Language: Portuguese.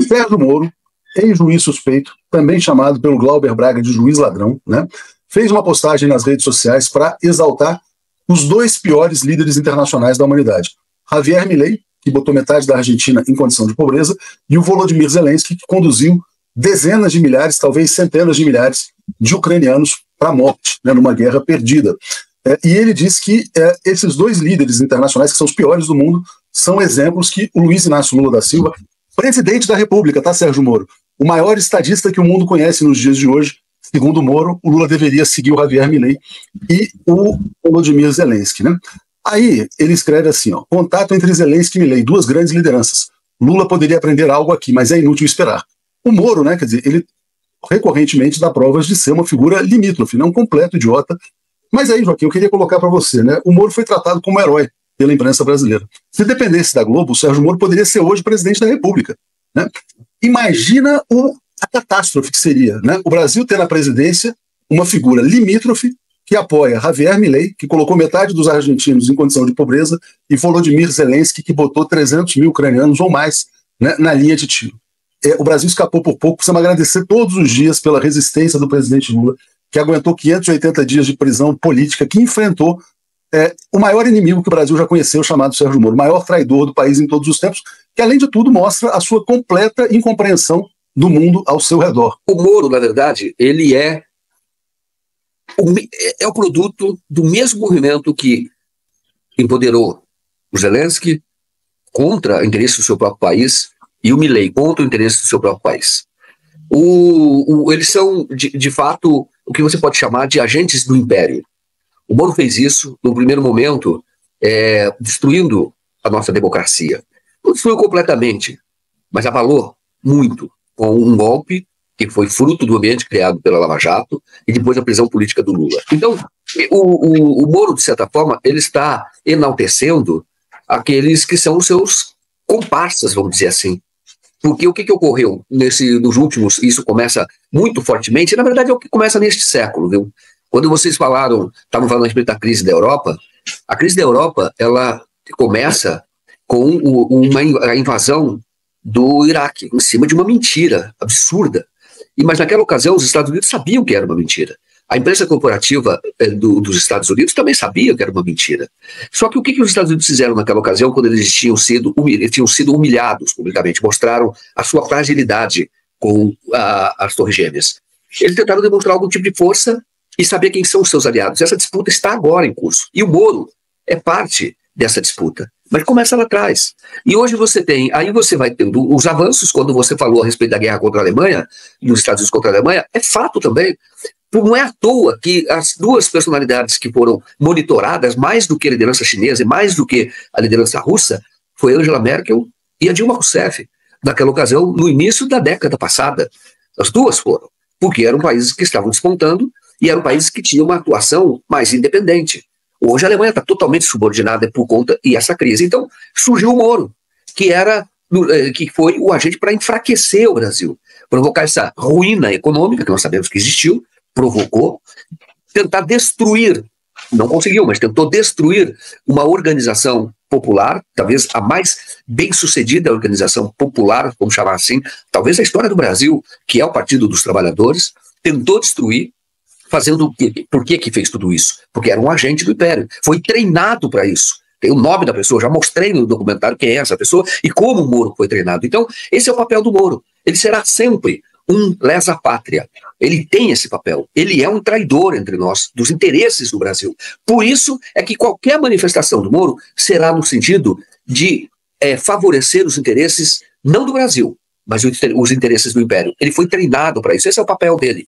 Sérgio Moro, ex-juiz suspeito, também chamado pelo Glauber Braga de juiz ladrão, né, fez uma postagem nas redes sociais para exaltar os dois piores líderes internacionais da humanidade. Javier Milei, que botou metade da Argentina em condição de pobreza, e o Volodymyr Zelensky, que conduziu dezenas de milhares, talvez centenas de milhares de ucranianos para a morte, né, numa guerra perdida. E ele diz que esses dois líderes internacionais, que são os piores do mundo, são exemplos que o Luiz Inácio Lula da Silva, presidente da República, tá, Sérgio Moro? O maior estadista que o mundo conhece nos dias de hoje, segundo Moro, o Lula deveria seguir o Javier Milei e o Volodymyr Zelensky, né? Aí ele escreve assim, ó, contato entre Zelensky e Milei, duas grandes lideranças. Lula poderia aprender algo aqui, mas é inútil esperar. O Moro, né, quer dizer, ele recorrentemente dá provas de ser uma figura limítrofe, não um completo idiota. Mas aí, Joaquim, eu queria colocar para você, né, o Moro foi tratado como herói pela imprensa brasileira. Se dependesse da Globo, o Sérgio Moro poderia ser hoje presidente da República, né? Imagina a catástrofe que seria, né? O Brasil ter na presidência uma figura limítrofe que apoia Javier Milei, que colocou metade dos argentinos em condição de pobreza, e Volodymyr Zelensky, que botou 300 mil ucranianos ou mais, né, na linha de tiro. O Brasil escapou por pouco. Precisamos agradecer todos os dias pela resistência do presidente Lula, que aguentou 580 dias de prisão política, que enfrentou o maior inimigo que o Brasil já conheceu, chamado Sérgio Moro, o maior traidor do país em todos os tempos, que além de tudo mostra a sua completa incompreensão do mundo ao seu redor. O Moro, na verdade, ele é o produto do mesmo movimento que empoderou o Zelensky contra o interesse do seu próprio país e o Milei contra o interesse do seu próprio país. Eles são, de fato, o que você pode chamar de agentes do império. O Moro fez isso, no primeiro momento, destruindo a nossa democracia. Não destruiu completamente, mas abalou muito com um golpe que foi fruto do ambiente criado pela Lava Jato e depois a prisão política do Lula. Então, o Moro, de certa forma, ele está enaltecendo aqueles que são os seus comparsas, vamos dizer assim. Porque o que ocorreu nos últimos, isso começa muito fortemente, e na verdade é o que começa neste século, viu? Quando vocês estavam falando a respeito da crise da Europa, a crise da Europa, ela começa com a invasão do Iraque, em cima de uma mentira absurda. Mas naquela ocasião os Estados Unidos sabiam que era uma mentira. A imprensa corporativa dos Estados Unidos também sabia que era uma mentira. Só que o que os Estados Unidos fizeram naquela ocasião, quando eles tinham sido humilhados publicamente, mostraram a sua fragilidade com as Torres Gêmeas. Eles tentaram demonstrar algum tipo de força e saber quem são os seus aliados. Essa disputa está agora em curso. E o Moro é parte dessa disputa. Mas começa lá atrás. E hoje aí você vai tendo os avanços, quando você falou a respeito da guerra contra a Alemanha, e os Estados Unidos contra a Alemanha, é fato também. Não é à toa que as duas personalidades que foram monitoradas, mais do que a liderança chinesa e mais do que a liderança russa, foi Angela Merkel e a Dilma Rousseff, naquela ocasião, no início da década passada. As duas foram, porque eram países que estavam despontando e eram países que tinham uma atuação mais independente. Hoje a Alemanha está totalmente subordinada por conta dessa crise. Então surgiu o Moro, que foi o agente para enfraquecer o Brasil, provocar essa ruína econômica, que nós sabemos que existiu, provocou, tentar destruir, não conseguiu, mas tentou destruir uma organização popular, talvez a mais bem-sucedida organização popular, vamos chamar assim, talvez da história do Brasil, que é o Partido dos Trabalhadores, tentou destruir, fazendo o quê? Por que fez tudo isso? Porque era um agente do Império, foi treinado para isso. Tem o nome da pessoa, já mostrei no documentário quem é essa pessoa e como o Moro foi treinado. Então, esse é o papel do Moro. Ele será sempre um lesa-pátria. Ele tem esse papel. Ele é um traidor entre nós, dos interesses do Brasil. Por isso é que qualquer manifestação do Moro será no sentido de favorecer os interesses, não do Brasil, mas os interesses do Império. Ele foi treinado para isso. Esse é o papel dele.